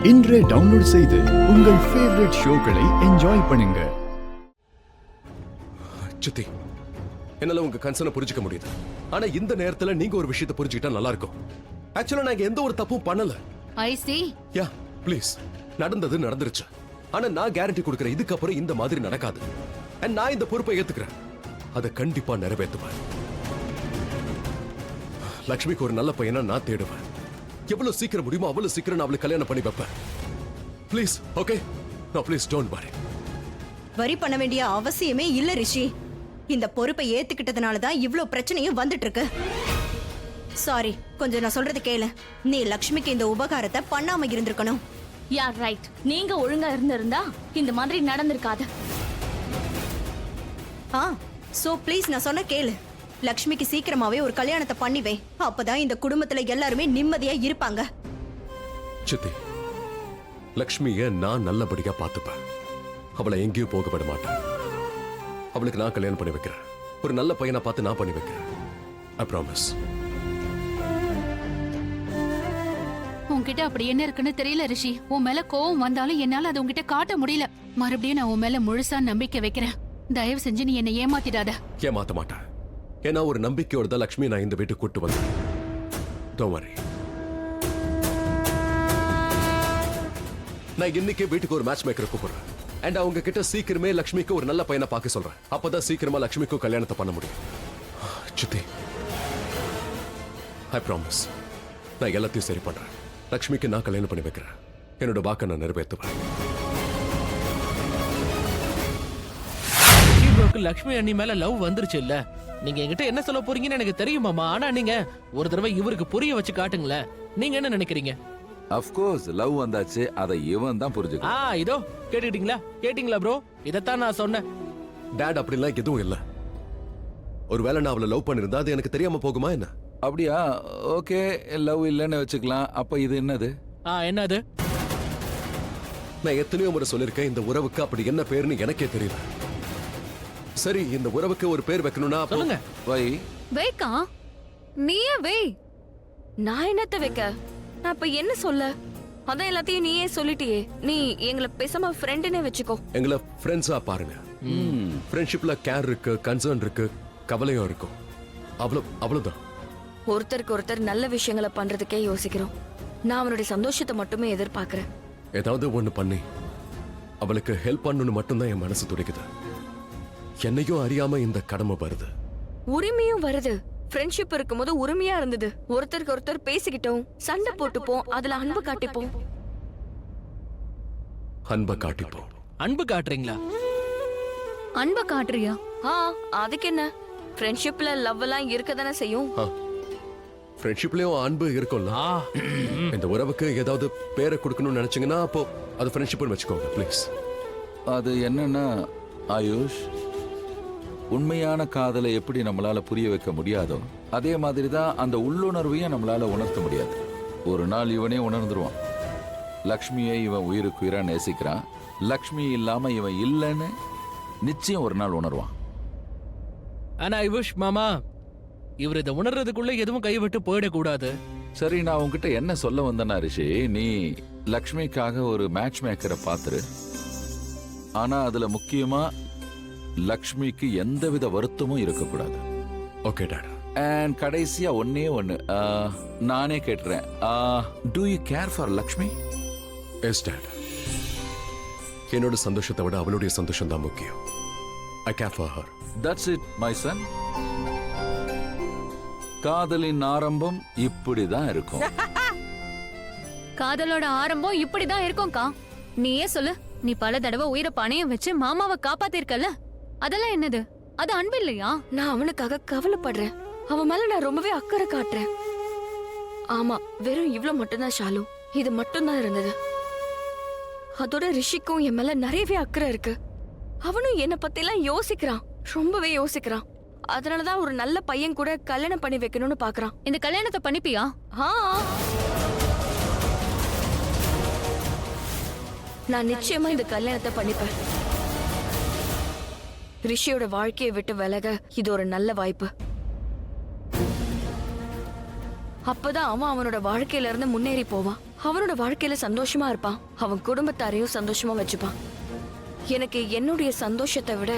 இன்றே டவுன்லோட் செய்து உங்கள் ஃபேவரட் ஷோக்களை என்ஜாய் பண்ணுங்க. சித்தி, என்னால உங்க கன்சர்னை புரிஞ்சுக்க முடியுது. ஆனா இந்த நேரத்துல நீங்க ஒரு விஷயத்தை புரிஞ்சுக்கிட்டா நல்லா இருக்கும். ஆக்சுவலா நான் எந்த ஒரு தப்பும் பண்ணல. ஐ see. யா ப்ளீஸ், நடந்தது நடந்துருச்சு. ஆனா நான் கேரண்டி கொடுக்கறேன், இதுக்கப்புறம் இந்த மாதிரி நடக்காது. And நான் இந்த பொறுப்பை ஏத்துக்கிறேன். அதை கண்டிப்பா நிறைவேற்றுவேன். லக்ஷ்மிக்கு ஒரு நல்ல பையனா நான் தேடுவேன். எவ்வளவு சீக்கிரம் முடியுமோ அவ்வளவு சீக்கிரம் நான் அவளுக்கு கல்யாணம் பண்ணி வைப்பேன். Please, okay? நான் ப்ளீஸ் டோன்ட் வரி. வரி பண்ண வேண்டிய அவசியமே இல்ல ரிஷி. இந்த பொறுப்பை ஏத்துக்கிட்டதுனால தான் இவ்ளோ பிரச்சனையும் வந்துட்டு இருக்கு. சாரி, கொஞ்சம் நான் சொல்றது கேளு. நீ லக்ஷ்மிக்கு இந்த உபகாரத்தை பண்ணாம இருந்திருக்கணும். Yeah right. நீங்க ஒழுங்கா இருந்திருந்தா இந்த மாதிரி நடந்திருக்காது. சோ ப்ளீஸ் நான் சொன்ன கேளு. லக்ஷ்மிக்கு சீக்கிரமாவே ஒரு கல்யாணத்தை பண்ணிவே. அப்பதான் இந்த குடும்பத்துல எல்லாருமே நிம்மதியா இருப்பாங்க. சித்தி, லக்ஷ்மிய நான் நல்லபடியா பார்த்துப்பேன். அவளை எங்கேயும் போக விட மாட்டேன். அவளுக்கு நான் கல்யாணம் பண்ணி வைக்கிறேன். ஒரு நல்ல பையனை பார்த்து நான் பண்ணி வைக்கிறேன். I promise. உன்கிட்ட அப்படி என்ன இருக்குன்னு தெரியல ரிஷி. உன் மேல கோவம் வந்தாலும் என்னால அதை உன்கிட்ட காட்ட முடியல. மறுபடியும் நான் உன் மேல முழுசா நம்பிக்கை வைக்கிறேன். தயவு செஞ்சு நீ என்னை ஏமாத்திடாத. ஏமாத்த மாட்டேன். ஏன்னா ஒரு நம்பிக்கையோட தான் லக்ஷ்மி நான் இந்த வீட்டுக்கு கூட்டு வந்தேன். Don't worry. நான் இன்னைக்கே வீட்டுக்கு ஒரு மேட்ச் மேக்கரை கூப்பிடுறேன். அண்ட் அவங்க கிட்ட சீக்கிரமே லக்ஷ்மிக்கு ஒரு நல்ல பையனை பார்க்க சொல்றேன். அப்பதான் சீக்கிரமா லக்ஷ்மிக்கும் கல்யாணத்தை பண்ண முடியும். சித்தி, ஐ ப்ராமிஸ். நான் எல்லாத்தையும் சரி பண்றேன். லக்ஷ்மிக்கு நான் கல்யாணம் பண்ணி வைக்கிறேன். என்னோட வாக்கை நான் நிறைவேற்றுவேன். லக்ஷ்மி அண்ணி மேல லவ் வந்துருச்சு இல்ல? நீங்க என்கிட்ட என்ன சொல்ல போறீங்கன்னு எனக்கு தெரியுமாமா. ஆனா நீங்க ஒரு தடவை இவருக்கு புரிய வச்சு காட்டுங்களேன். நீங்க என்ன நினைக்கிறீங்க? Of course, லவ் வந்தாச்சு. அதை இவன் தான் புரிஞ்சுக்கணும். இதோ கேட்டீங்களா ப்ரோ? இதத்தான் நான் சொன்னேன். டாட், அப்படிலாம் எதுவும் இல்ல. ஒருவேளை நான் அவளை லவ் பண்ணிருந்தா அது எனக்கு தெரியாம போகுமா என்ன? அப்படியா? ஓகே, லவ் இல்லைன்னு வச்சுக்கலாம். அப்ப இது என்னது? என்னது? நான் எத்தனையோ முறை சொல்லிருக்கேன், இந்த உறவுக்கு அப்படி என்ன பேருன்னு எனக்கே தெரியல. சரி, இந்த உறவுக்கு ஒரு பேர் வைக்கணும்னா சொல்லுங்க. வை. வைக்கா? நீயே வை. நான் என்னத்த வைக்க? நான் இப்ப என்ன சொல்ல? அதான் எல்லாத்தையும் நீயே சொல்லிட்டியே. நீ எங்களை பேசாம ஃப்ரெண்டுனே வச்சுக்கோ. எங்களை ஃப்ரெண்ட்ஸா பாருங்க. ஃப்ரெண்ட்ஷிப்ல கேர் இருக்கு, கன்சர்ன் இருக்கு, கவலையும் இருக்கும். அவ்வளவுதான். ஒருத்தருக்கு ஒருத்தர் நல்ல விஷயங்களை பண்றதுக்கே யோசிக்கிறோம். நான் அவனுடைய சந்தோஷத்தை மட்டுமே எதிர்பார்க்கிறேன். ஏதாவது ஒண்ணு பண்ணி அவளுக்கு ஹெல்ப் பண்ணணும்னு மட்டும்தான் என் மனசு துடிக்குது. என்னையும் அறியாம இந்த கடமை வருது. உரிமையும் வருது. ஃப்ரெண்ட்ஷிப் இருக்கும்போது உரிமையா இருந்தது. ஒருத்தருக்கு ஒருத்தர் பேசிக்கிட்டோம், சண்டை போட்டுப்போம், அதுல அன்பு காட்டிப்போம். அன்பை காட்டிப்போம். அன்பு காட்டுறீங்களா? அன்பை காட்டுறியா? அதுக்கு என்ன? ஃப்ரெண்ட்ஷிப்ல லவ் எல்லாம் இருக்கதானே செய்யும். ஃப்ரெண்ட்ஷிப்லயும் அன்பு இருக்கும்ல. இந்த உறவுக்கு ஏதாவது பேரை கொடுக்கணும்னு நினைச்சீங்கன்னா அப்போ அது ஃப்ரெண்ட்ஷிப்னு வச்சுக்கோங்க ப்ளீஸ். அது என்னன்னா ஆயுஷ், உண்மையான காதலை எப்படி நம்மளால புரிய வைக்க முடியாதோ அதே மாதிரி தான் அந்த உள்ளுணர்வையும் நம்மளால உணர்த்த முடியாது. ஒரு நாள் இவனே உணர்ந்துருவான். லக்ஷ்மியை இவன் உயிருக்கு உயிரா நேசிக்கிறான். லக்ஷ்மி இல்லாம இவன் இல்லைன்னு நிச்சயம் ஒரு நாள் உணர்வான். ஆனா ஆயுஷ் மாமா, இவர் இதை உணர்றதுக்குள்ள எதுவும் கைவிட்டு போயிடக்கூடாது. சரி, நான் உங்ககிட்ட என்ன சொல்ல வந்தேன்னா ரிஷி, நீ லக்ஷ்மிக்காக ஒரு மேட்ச் மேக்கரை பாத்துரு. ஆனா அதுல முக்கியமா லக்ஷ்மிக்கு எந்தவித வருத்தமும் இருக்கக்கூடாது. Okay dot. அண்ட் கடைசியா ஒன்னே ஒன்னு நானே கேட்டுறேன். Do you care for Lakshmi? Yes dad. என்னோட சந்தோஷத்தை விட அவளுடைய சந்தோஷம் தான் முக்கியம். I care for her. That's it my son. காதலின் ஆரம்பம் இப்படிதான் இருக்கும். காதலோட ஆரம்பம் இப்படிதான் இருக்கும்க்கா. நீயே சொல்லு. நீ பல தடவை உயிரை பணையம் வச்சு மாமாவை காப்பாத்திருக்கல, அதெல்லாம் என்னது? அது அன்பு இல்லையா? நான் அவனுக்காக கவலைப்படுறேன். அவன் மேல நான் ரொம்பவே அக்கறை காட்டுறேன். ஆமா, வெறும் இவ்வளவு மட்டும்தான் ஷாலு. இது மட்டும்தான் இருந்தது. அதோட ரிஷிக்கும் என் மேல நிறையவே அக்கறை இருக்கு. அவனும் என்னை பத்தி எல்லாம் யோசிக்கிறான், ரொம்பவே யோசிக்கிறான். அதனாலதான் ஒரு நல்ல பையன் கூட கல்யாணம் பண்ணி வைக்கணும்னு பாக்குறான். இந்த கல்யாணத்தை பண்ணிப்பியா? நான் நிச்சயமா இந்த கல்யாணத்தை பண்ணிப்பேன். ரிஷியோட வாழ்க்கையை விட்டு விலக இது ஒரு நல்ல வாய்ப்பு. அப்பதான் அவன் அவனோட வாழ்க்கையில இருந்து முன்னேறி போவான். அவனோட வாழ்க்கையில சந்தோஷமா இருப்பான், அவன் குடும்பத்தாரையும் சந்தோஷமா வச்சுப்பான். எனக்கு என்னுடைய சந்தோஷத்தை விட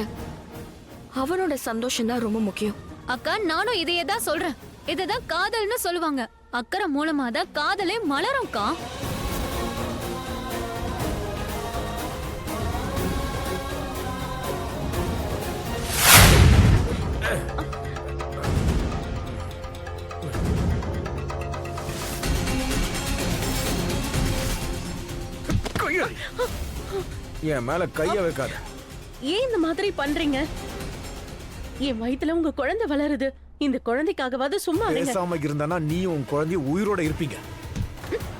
அவனோட சந்தோஷம் தான் ரொம்ப முக்கியம். அக்கா நானும் இதையே தான் சொல்றேன். இததான் காதல்னு சொல்லுவாங்க. அக்கறை மூலமா தான் காதலே மலரும்க்கா. என் மேல கைய வைக்காத. ஏன் இந்த மாதிரி பண்றீங்க? என் வயித்துல உங்க குழந்தை வளருது. இந்த குழந்தைக்காகவாது சும்மா இருங்க. பேசாம இருந்தானா நீயும் உன் குழந்தை உயிரோட இருப்பீங்க.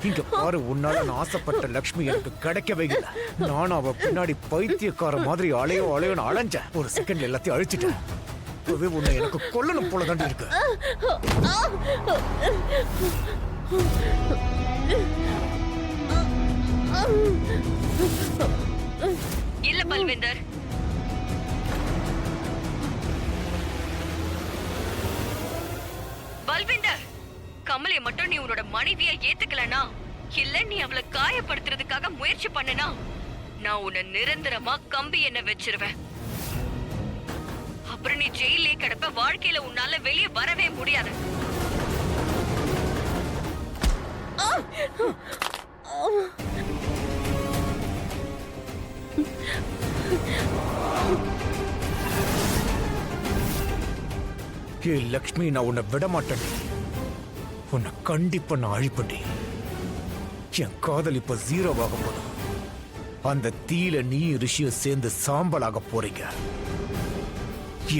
இங்க பாரு, உன்னால நான் ஆசைப்பட்ட லக்ஷ்மி எனக்கு கிடைக்கவே இல்லை. நானும் அவ பின்னாடி பைத்தியக்கார மாதிரி அலையோன்னு அலைஞ்சேன். ஒரு செகண்ட்ல எல்லாத்தையும் அழிச்சிட்டேன். இப்பவே உன்னை எனக்கு கொல்லணும் போல தாண்டி இருக்கு. இல்ல பல்வேந்தர், பல்வேந்தர், கமலை மட்டும் நீ உன்னோட மனைவியா ஏத்துக்கலனா, இல்ல நீ அவளை காயப்படுத்துறதுக்காக முயற்சி பண்ணனா, நான் உன்னை நிரந்தரமா கம்பி என்ன வச்சிருவேன். அப்புறம் நீ ஜெயிலே கிடப்ப. வாழ்க்கையில உன்னால வெளியே வரவே முடியாது. ஏ லக்ஷ்மி, நான் உன்னை விட மாட்டேன். உன்னை கண்டிப்பா நான் அழிப்பேன். என் காதல் இப்ப 0 ஆக போதும். அந்த தீயில நீ ரிஷியும் சேர்ந்து சாம்பலாக போறீங்க.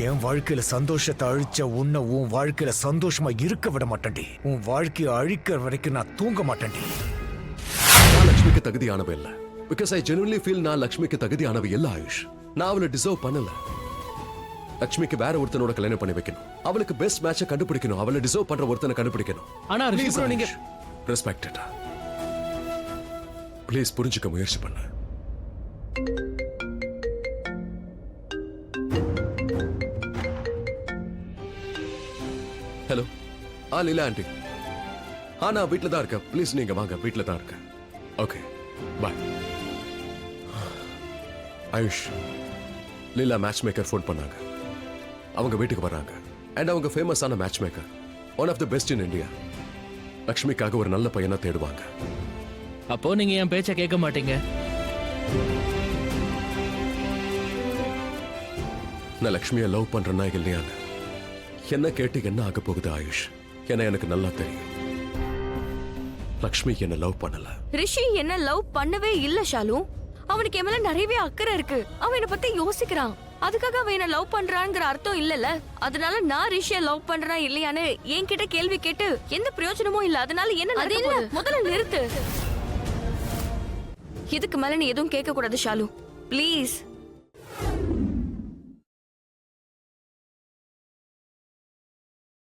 என் வாழ்க்கையில சந்தோஷத்தை அழிச்ச உன்னை உன் வாழ்க்கையில சந்தோஷமா இருக்க விட மாட்டேன்டி. உன் வாழ்க்கையை அழிக்கிற வரைக்கும் நான் தூங்க மாட்டேன்டி. நான் லக்ஷ்மிக்கு தகுதியானவ இல்ல. பிகாஸ் ஐ ஜெனுவன்லி ஃபீல் நான் லக்ஷ்மிக்கு தகுதியானவ இல்ல ஆயுஷ். நான் அவளை டிசர்வ் பண்ணல. லக்ஷ்மிக்கு வேற ஒருத்தனோட கல்யாணம் பண்ணி வைக்கணும். அவளுக்கு பெஸ்ட் மேட்சை கண்டுபிடிக்கணும். அவளை டிசர்வ் பண்ற ஒருத்தனை கண்டுபிடிக்கணும். ஆனா ரிஷி bro, நீங்க ரெஸ்பெக்டட். ப்ளீஸ் புரிஞ்சுக்க முயற்சி பண்ணு. ஹலோ. லீலா ஆண்டி. நான் வீட்டில் தான் இருக்கேன். ப்ளீஸ் நீங்க வாங்க. வீட்டில் தான் இருக்கேன். Okay, bye. Ayush, Leela matchmaker phone பண்ணாங்க. அவங்க வீட்டுக்கு வர்றாங்க. அண்ட் அவங்க ஃபேமஸான matchmaker, one of the best in India. லக்ஷ்மிக்காக ஒரு நல்ல பையனை தேடுவாங்க. அப்போ நீங்க என் பேச்ச கேட்க மாட்டீங்க. நான் லக்ஷ்மியை லவ் பண்றேன்னா இல்லையான்னு என்ன கேட்டு என்ன ஆக போகுது ஆயுஷ்? ஏன்னா எனக்கு நல்லா தெரியும் லக்ஷ்மி என்ன லவ் பண்ணல. ரிஷி என்ன லவ் பண்ணவே இல்ல ஷாலு. அவனுக்கு என் மேல நிறையவே அக்கறை இருக்கு. அவன் என்ன பத்தி யோசிக்கிறான். அதுக்காக அவன் என்ன லவ் பண்றாங்கிற அர்த்தம் இல்லல. அதனால நான் ரிஷிய லவ் பண்றேன் இல்லையான்னு என்கிட்ட கேள்வி கேட்டு எந்த பிரயோஜனமும் இல்ல. அதனால என்ன நடக்க போகுது? முதல்ல நிறுத்து. இதுக்கு மேல நீ எதுவும் கேட்க கூடாது ஷாலு, ப்ளீஸ்.